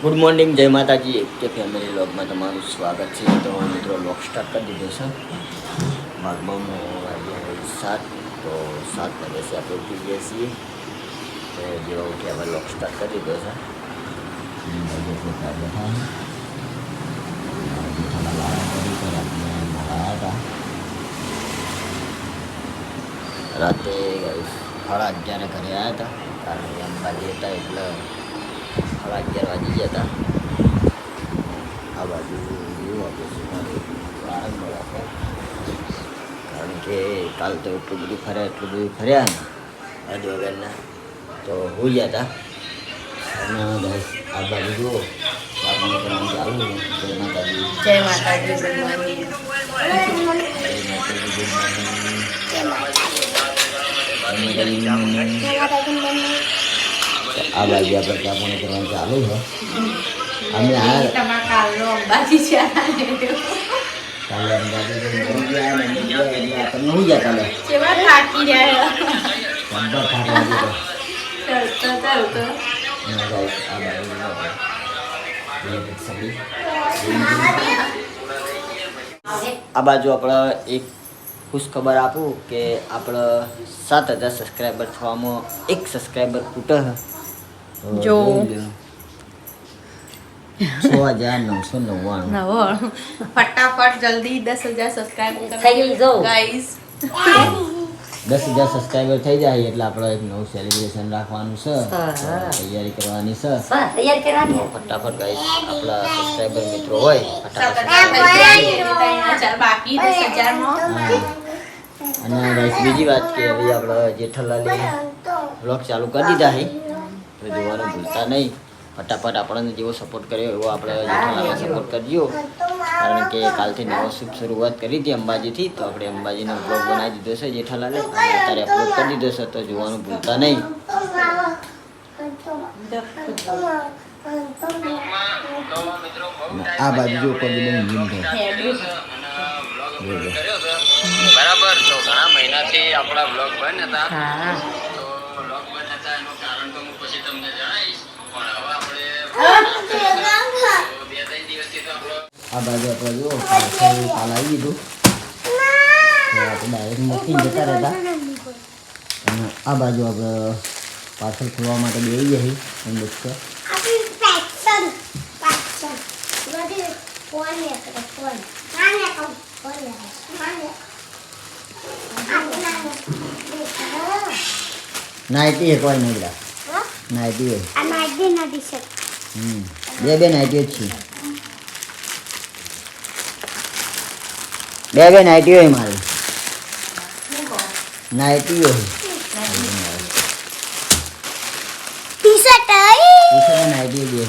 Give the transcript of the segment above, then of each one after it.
Good morning, જય માતાજી. કે ફેમિલી વ્લોગમાં તમારું સ્વાગત છે. તો મિત્રો વ્લોગ સ્ટાર્ટ કરી દીધો છે. ભાગમાં વાગ્યા 7, તો 7 વાગ્યા છે આપણે ઉઠી ગયા છીએ. તો જેવા ઉઠી આપણે વ્લોગ સ્ટાર્ટ કરી દીધો છે. રાતે 11:30 ઘરે આવ્યા હતા, કારણ કે અંબાજી હતા એટલે 11:30 વાગી ગયા હતા. આ બાજુ એવું આપણે આનંદ મળ્યા, કારણ કે કાલ તો એટલું બધું ફર્યા ને હદ વગરના, તો હોઈ ગયા હતા. અને આ બાજુ જુઓ ચાલુ. જય માતાજી, ગુડ મોર્નિંગ. આ બાજુ આપણે ચા પાણી કરવાનું ચાલુ છે. અમે કાલે અંબાજી તમે હું ગયા કાલે આ બાજુ આપણે એક ખુશ ખબર આપું કે આપણે 7,000 સબસ્ક્રાઈબર થવામાં એક સબસ્ક્રાઈબર ખૂટે જો 6,999. ફટાફટ જલ્દી 10,000 સબસ્ક્રાઇબ થઈ જાઓ ગાઈસ. 10,000 સબસ્ક્રાઈબર થઈ જાય એટલે આપણે એક નવું સેલિબ્રેશન રાખવાનું છે, તૈયારી કરવાની છે. ફટાફટ ગાઈસ આપણા સબસ્ક્રાઈબર મિત્રો હોય બાકી 10,000 માં. અને ગાઈસ બીજી વાત કે હવે આપણે જેઠાલાલે વ્લોગ ચાલુ કરી દીધા છે, તો જોવાનું ભૂલતા નહીં. ફટાફટ આપણને જેવો સપોર્ટ કર્યો એવો આપણે જેઠાલાલને સપોર્ટ કરજો, કારણ કે કાલથી નવો શુભ શરૂઆત કરી હતી અંબાજીથી. તો આપણે અંબાજીનો બ્લોગ બનાવી દીધો છે જેઠાલાલે, અને અત્યારે અપલોડ કરી દીધો છે, તો જોવાનું ભૂલતા નહીં. આ બાજુ જો બરાબર. તો ઘણા મહિનાથી આપણા બ્લોગ બંધ હતા, તો બ્લોગ બંધ હતા એનું કારણ તો હું પછી તમને જણાવીશ. પણ હવે આપણે 2-3 દિવસથી તો આપણો આ બાજુ આપણે જો પાર્સલ કાલ આવી દીધું, તો આપણે ડાયરેક્ટ મૂકીને જતા રહેતા. અને આ બાજુ આપણે પાર્સલ ખોલવા માટે બેસી જઈએ એમ દોસ્તો. નાઇટી એક વાર નહીં બેટા, નાઇટી હોય બે નાઇટી જ છે. બે નાઇટી હોય મારી, નાઇટી હોય ટી-શર્ટ નાઇટી બે.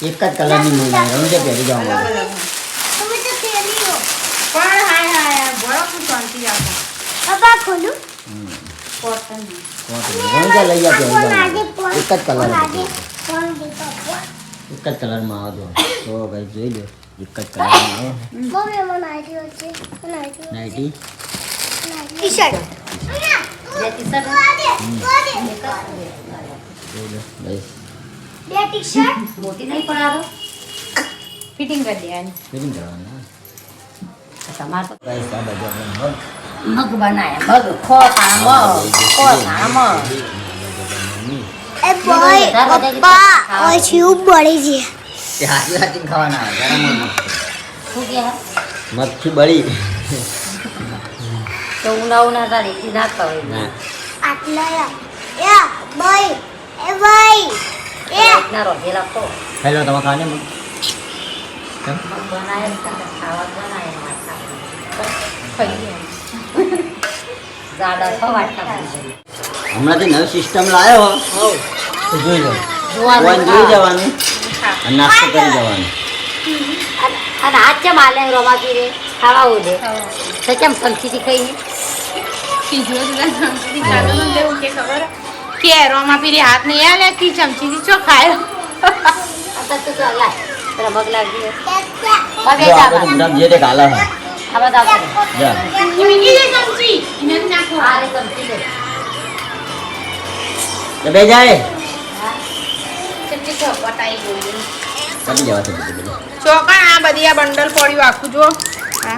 એક જ કલરની નહીં લાગે, હું પહેરી જાઉં. લઈ આપ્યા એક જ કલર, એક જ કલરમાં આવે. તો ભાઈ જોઈ લો, એક જ કલરમાં આવે નાઇટી. ટી-શર્ટ મોટી નહીં પણ ફિટિંગ કરી દેવાની. ફિટિંગ કરવાનું. તમારે તો ગાઈસ આ બાજુ આપણે મગ બનાયા, મગ ખોખામાં એ બોય પપ્પા ઓય છીઉ બળી છે. એ હાથી ખાવાના ગરમ શું કે મગથી બળી તો ઉના તારી ના ખાવાય ના આટલા એ બોય એ બોય એ ના રોટી રાખો. હેલો તમે ખાને મગ મગ બનાયા ખાવા બનાયા ખાઈ જાડા છો વાટકા. હમણાંથી નવી સિસ્ટમ લાવ્યો તો જોઈ લો, જોઈ જવાનું અને નાસ્તો કરી જવાનું. અને હાથ ચમ આલે રોમાકી રે ખાવા ઉદે તો કેમ સમજીથી ખાઈને કે રોમા પીરી હાથ નહીં આલે કી ચમચીથી ચો ખાયો. તો લાય તેરા મગ લાગી જો આપણે ગુલાબ જે તે કાલા હે આ બધા જા ઈ મીઠી ચમચી ઇને નાખો. આ રે સમજી લે તો બે જાય કેટલી ચોકટ આવી ગઈ પતી જવા છે બધું ચોકણ આ બધી આ બંડલ પડ્યું આખું જો હા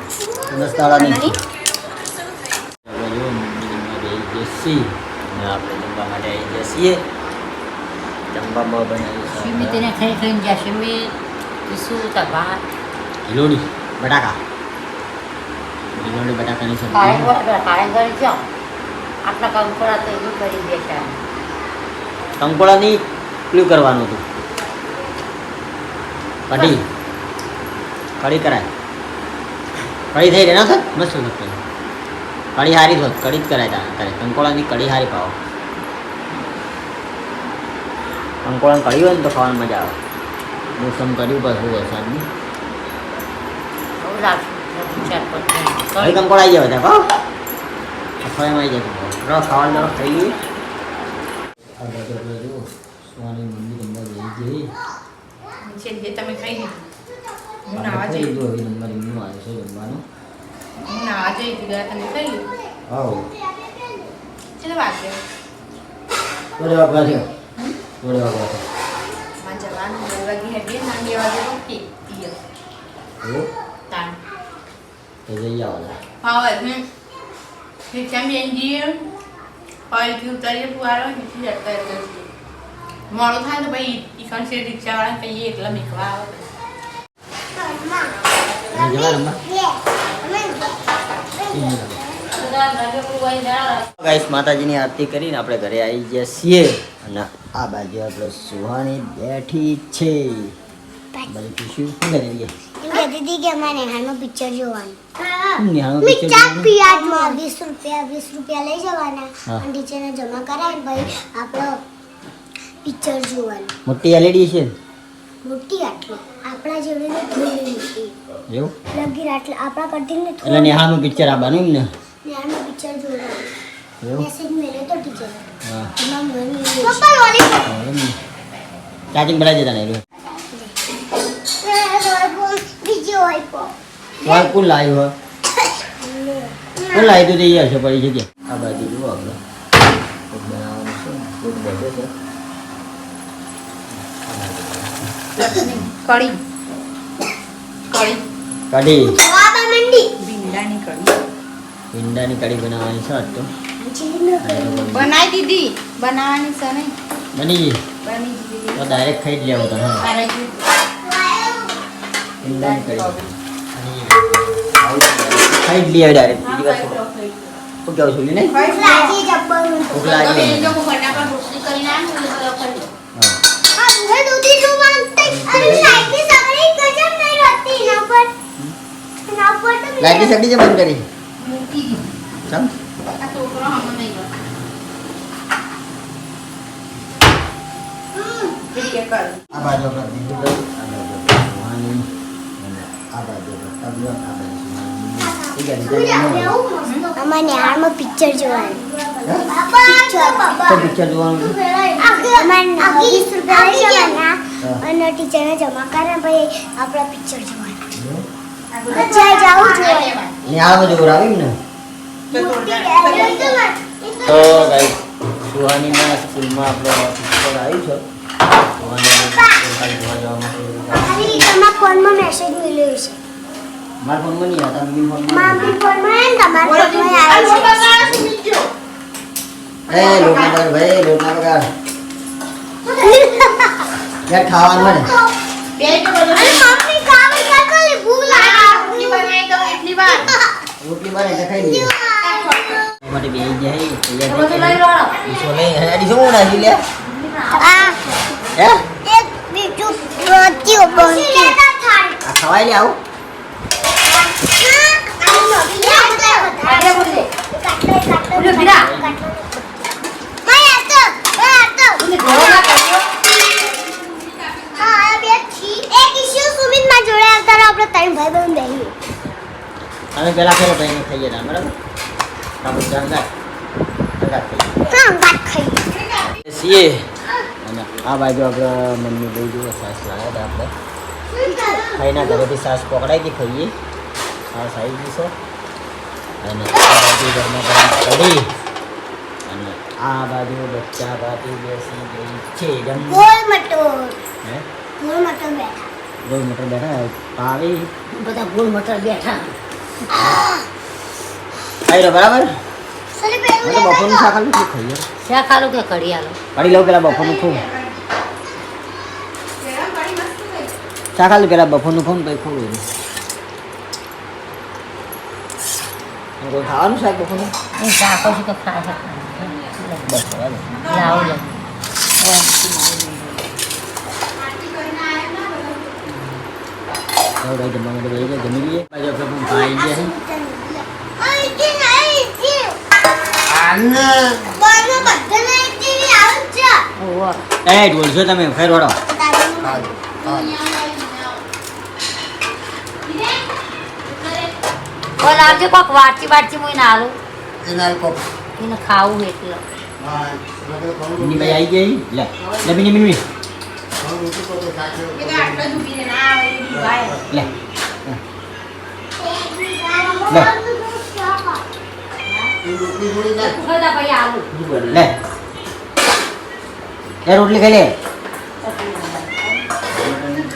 દસ્તાળા નહીં નહીં? આપણે જો મમ્મી જમવા બેસી જશી અને આપણે જમવા માટે આવી જઈએ જમવા બનાવી શિમી તેને ખાઈ ખાઈને ગયા શિમી શું હતા ભાત લોડી બટાકા લોડી બટાકાની સબ્જી કાળેંગર છો આટલા કંકોડા તો એવું કરી બેઠા કંકોડાની પેલું કરવાનું હતું કઢી કઢી કરાય કઢી થઈ રહે ના થાય મસ્ત થશે કઢી હારી થોત કઢી જ કરાય તારે કંકોડાની કઢી હારી પાવો કંકોડાની કઢી હોય ને તો ખાવાની મજા આવે મોસમ કર્યું પાછું વરસાદની બહુ લાગશે કઢી કંકોડા આવી જાય બધા કહો અઠવાડિયામાં આવી જાય કંકોડા ખાવાનું દરસ થઈ ગયું આ બાજુ આપણે જુઓ સુવાની મમ્મી જમવા જઈ જઈ છે જે તમે ખાઈ લીધું હું આપણે નાવા ખાઈ જઈ લીધું હવે નંબર એમનું આવે છે જમવાનું હું નાવા જઈ દીધા તમે ખાઈ લીધું આવો ચલો વાગે થોડી વાર થયો થોડી વાર થયો માં જવાનું 2 વાગે હેડી ના 2 વાગે રોકી પીઓ એવું તાન તો જઈ આવો પાવર રિક્ષા બેનજી પાલથી ઉતારીએ પુવારો નીચે જતા રહેશે મોડું થાય તો ભાઈ ઈકણ છે રિક્ષાવાળા કહીએ એકલા મેકવા આવે ગાઈસ માતાજીની આરતી કરીને આપણે ઘરે આવી ગયા છીએ અને આ બાજુ આપણે સુહાની બેઠી છે બાજુ પૂછ્યું શું કરી ગયા દીદી કે મને નેહાનું પિક્ચર જોવાનું નિહાળનું picture પિક્ચર જોવાનું? પિયાજમાં 20 રૂપિયા લઈ જવાના હા. અને ટીચરને જમા કરાવીને ભાઈ આપણો પિક્ચર જોવાનું મોટી એલઈડી છે ને? મોટી આટલી આપણા જેવડી ને થોડી મોટી એવું લગી આટલી આપણા કરતી ને એટલે નિહાળનું પિક્ચર આવવાનું એમ ને નેહાનું પિક્ચર જોવાનું એવું મેસેજ મેલે તો ટીચર હા એમાં મને પપ્પા લોલીપોપ ચાર્જિંગ ભરાઈ જતા ને બીજો આઈપોપ વાર કોણ લાવ્યું હોય કોણ લાવ્યું તો એ હશે પડી જગ્યા આ બાજુ જુઓ આપણે કંઈક બનાવવાનું છે કોઈક બેઠે છે કઢી કઢી કઢી બાબા મંડી ભીંડાની કઢી ભીંડાની કઢી બનાવવાની છે આજ તો બનાવી દીધી બનાવવાની છે નહીં બની ગઈ બની દીધી તો ડાયરેક્ટ ખાઈ જ લેવું તો હા તારે ભીંડાની કઢી ખાઈ જ લઈએ ડાયરેક્ટ બીજી વાર શું કેવું છું નહીં લાજી જબ્બરનું ભૂખ લાગી જો ફટાફટ રોટલી કરીને આવું ને તો ખાઈ હા આ મુહે દૂધી જો માંગતે અરે લાઈટની સગડી ગજબ નહીં રહેતી ના પર તો લાઈટની સગડી જે બંધ કરી મૂકી દીધી સમ આ છોકરો હમ નહીં ગયો કે કર આ બાજુ આપણે બીજું લઈ આ બાજુ આપણે સુહાની અને આ બાજુ આપણે તબલો આ બાજુ સુહાની ઠીક છે અમારે હાલમાં પિક્ચર જોવાનું તો પિક્ચર જોવાનું છે? અમારે 20 રૂપિયા લઈ જવાના અને ટીચરને જમા કરે પછી આપણા પિક્ચર જોવાનું મજા જાવું જોઈએ ને આ બધું કરાવ્યું ને તો ગાઈસ સુહાનીના સ્કૂલમાં આપણો પિક્ચર આવ્યું છે સુહાની ખાલી જોવા જવા માટે તમારા ફોનમાં મેસેજ મળ્યો છે મારા ફોનમાં નહીં હતા મમ્મી ફોનમાં મામી ફોનમાં ને તમારા ફોનમાં આવ્યો છે એ લોટ ના બગાડ ભાઈ લોટ ના બગાડ યાર ખાવાનું મળે બે તો બધું અરે મમ્મી કામ કરતો લે ભૂખ રોટલી બનાવી દો એટલી વાર રોટલી બને એટલે ખાઈ લઈએ માટે બે જાય તૈયાર બધું લઈ લો ઈસો લઈ હેડી શું નાખી લે આ હે એક બીજું રોટીઓ બનતી આ ખવાય લે આવું અમે પેલા ખેલો તો એને થઈ ગયા બરાબર આપણે જંગાત છીએ અને આ બાજુ આપણે મમ્મી બહુ જો સાસ લાવ્યા હતા આપણે ખાઈના ઘરેથી સાસ પકડાઈ હતી ખાઈએ સાસ આવી ગઈ છે અને આ બાજુ ઘરમાં ગરમ કઢી અને આ બાજુ બચ્ચા બાજુ બેસી ગઈ છે ગોળ મટોર હે ગોળ મટોર બેઠા ગોળ મટર બેઠા પાવી બધા ગોળ મટર બેઠા ખાઈ રહ્યો બરાબર સરે પેલું મને બપોરનું શાક આલું શું ખાઈએ શાક આલો કે કઢી આલો કાઢી લઉં પેલા બપોરનું ખાઉં ગરમ પાણી મસ્ત થઈ. શાક આલું પેલા બપોરનું ખાઉં ને પછી ખાઉં એનું કોઈ ખાવાનું શાક બપોરનું એ શાક પછી તો ખાય બસ બરાબર લાવો લે ચાલો ભાઈ જમવા માટે બેસી ગયા જમી લઈએ બાજુ આપણે પણ ખાઈ ગયા છે બારનો બધાને એક જેવી આવે છે ઓવો એ ઢોલશો તમે ફેર વળો બોલ આવજો કોક વાટકી વાટકી મોય ના આલો એના કોપ એને ખાવું એટલે ની ભાઈ આવી ગઈ લે લે મિની મિની એ તો આટલા જ ઊભી રહે, ના આવે એ દીવાય. લે ખોદા ભાઈ આલો લે લે રોટલી ખાઈ લે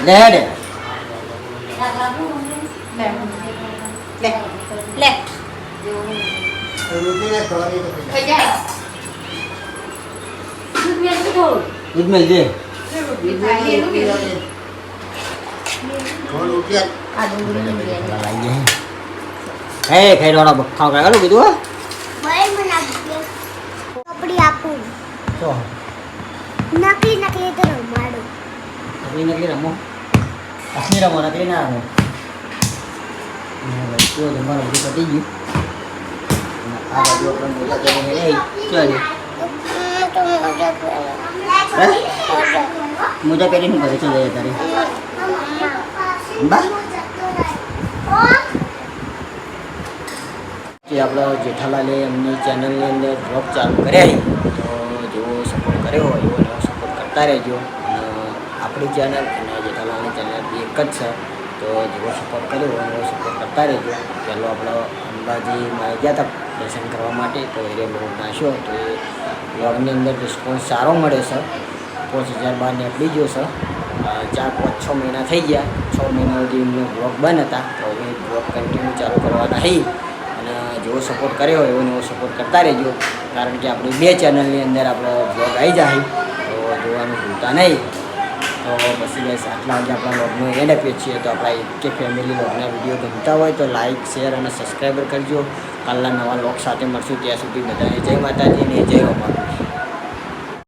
લે લે લે લે ખાઈ જાય. દૂધ મેં થોડું દૂધ મેલ દે ખાઈ એનું પીવું. આ ડુંગળી લાઈ જાય હે ખાઈ રહ્યો ખાવ કાઢો કીધું હો ભાઈ મને આપી કપડી આપું તો નકલી નકલી તો રમાડું નકલી રમો અસલી રમો નકલી ના રમો તો તમારું બધું પતી ગયું આ બાજુ આપણે મોજા કરીને ચાલો મોજા પહેરીને ઘરે ચલે જાય તારે બા જે આપણા જેઠાલાલે એમની ચેનલની અંદર બ્લોગ ચાલુ કર્યા તો જેવો સપોર્ટ કર્યો હોય એવો નવો સપોર્ટ કરતા રહેજો અને આપણી ચેનલ અને જેઠાલાલની ચેનલ બી એક જ છે તો જેવો સપોર્ટ કર્યો હોય એવો સપોર્ટ કરતા રહેજો પહેલો આપણો અંબાજીમાં ગયા હતા દર્શન કરવા માટે તો એ બ્લોગ નાખ્યો તો એ બ્લોગની અંદર રિસ્પોન્સ સારો મળે છે 5000 બહાર નીકળી ગયો છે 4-5-6 મહિના થઈ ગયા 6 મહિના સુધી એમનો બ્લોગ બંધ હતા તો એ બ્લોગ કન્ટિન્યુ ચાલુ કરવાના નહીં અને જેવો સપોર્ટ કર્યો હોય એવો નવો સપોર્ટ કરતા રહેજો કારણ કે આપણી 2 ચેનલની અંદર આપણો બ્લોગ આવી જાય તો જોવાનું ભૂલતા નહીં તો પછી બસ આટલા વાગે આપણા બ્લોગનો એન્ડ આપીએ છીએ તો આપણા એક ફેમિલી બ્લોગના વિડીયો ગમતા હોય તો લાઇક શેર અને સબસ્ક્રાઈબર કરજો કાલના નવા બ્લોગ સાથે મળશું ત્યાં સુધી બધાને જય માતાજી ને જય રોમા.